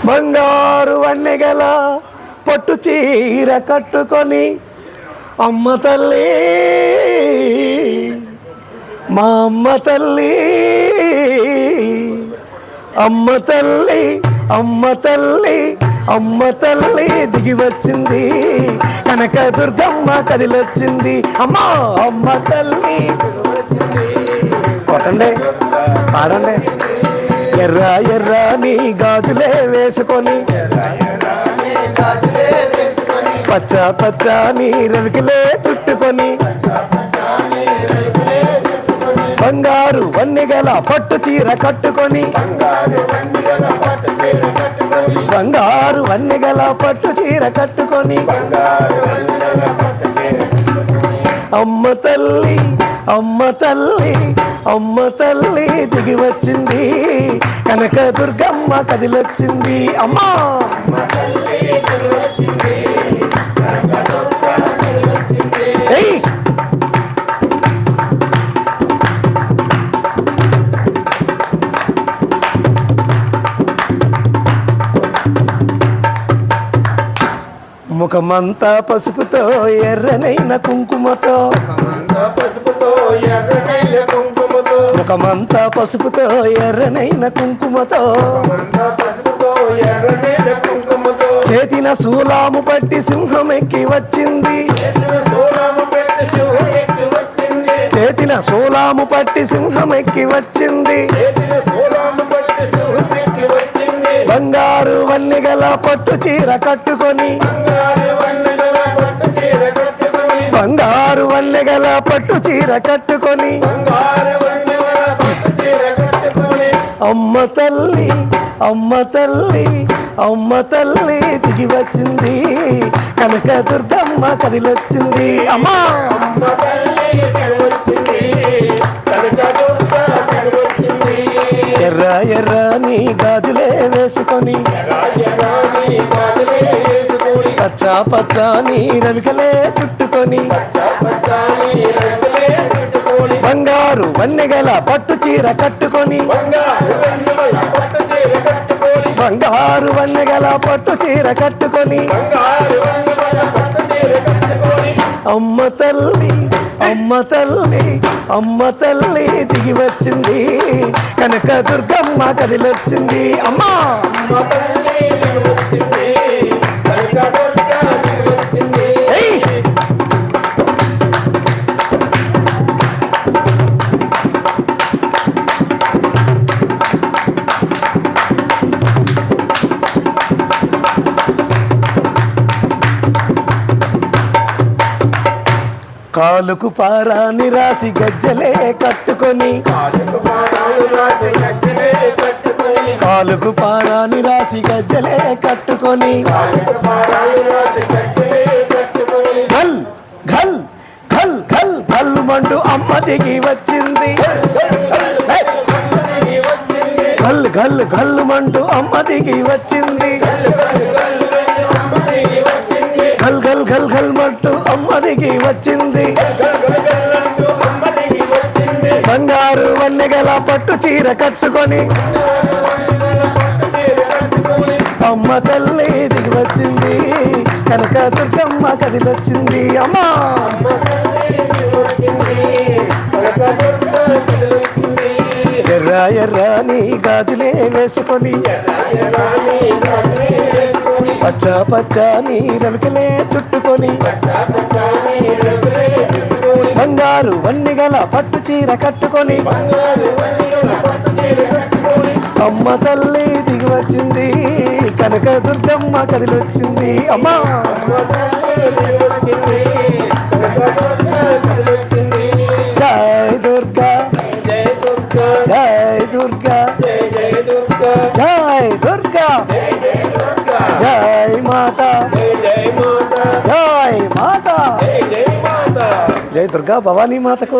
బంగారు వన్నెగల పట్టు చీర కట్టుకొని అమ్మ తల్లి మా అమ్మ తల్లి అమ్మ తల్లి అమ్మ తల్లి అమ్మ తల్లి దిగి వచ్చింది కనక దుర్గమ్మ కదిలొచ్చింది అమ్మ అమ్మ తల్లి కొట్టండి పాడండి ఎర్ర ఎర్ర నీ గాజులే వేసుకొని పచ్చ పచ్చ నీ రవికిలే చుట్టుకొని బంగారు వన్నెగల పట్టు చీర కట్టుకొని బంగారు వన్నెగల పట్టు చీర కట్టుకొని అమ్మ తల్లి అమ్మ తల్లి అమ్మ తల్లి దిగి వచ్చింది కనక దుర్గమ్మ కదిలొచ్చింది అమ్మా ముఖమంతా పసుపుతో ఎర్రనైన కుంకుమతో ముఖమంతా పసుపుతో ఎర్రనైన కుంకుమతో చేతిన శూలాము పట్టి సింహం ఎక్కి వచ్చింది చేతిన శూలాము పట్టి సింహం ఎక్కి వచ్చింది బంగారు వన్నెగల పట్టు చీర కట్టుకొని బంగారు వన్నెగల పట్టు చీర కట్టుకొని అమ్మ తల్లి అమ్మ తల్లి అమ్మ తల్లి దిగి వచ్చింది కనక దుర్గమ్మ కదిలొచ్చింది అమ్మా ఎర్ర ఎర్ర నీ గాజులే వేసుకొని పచ్చ పచ్చ నీ రవికలే చుట్టుకొని బంగారు వన్నెగల పట్టు చీర కట్టుకొని బంగారు వన్నెగల పట్టు చీర కట్టుకొని అమ్మ తల్లి అమ్మ తల్లి అమ్మ తల్లి దిగి వచ్చింది కనక దుర్గమ్మ కదిలొచ్చింది అమ్మా కాలుకు పారాని రాసి గజ్జలే కట్టుకొని కాలుకు పారాని రాసి గజ్జలే కట్టుకొని గల్ గల్ గల్ గల్ గల్లుమంటూ అమ్మ దిగి వచ్చింది గల్ గల్ గల్లుమంటూ అమ్మ దిగి వచ్చింది గల్ గల్ గల్ గల్ మంటూ అమ్మ దిగి వచ్చింది బంగారు వన్నెగల పట్టు చీర కట్టుకొని అమ్మ తల్లి దిగి వచ్చింది కనక దుర్గమ్మ కదిలొచ్చింది అమ్మా ఎర్ర ఎర్ర నీ గాజులే వేసుకొని పచ్చ పచ్చ నీ రవికలే చుట్టుకొని బంగారు వన్నెగల పట్టు చీర కట్టుకొని అమ్మ తల్లి దిగి వచ్చింది కనక దుర్గమ్మ కదిలొచ్చింది అమ్మా జై దుర్గా జై దుర్గా జై దుర్గా జై మాతా జై మాతా జై దుర్గా భవానీ మాతకు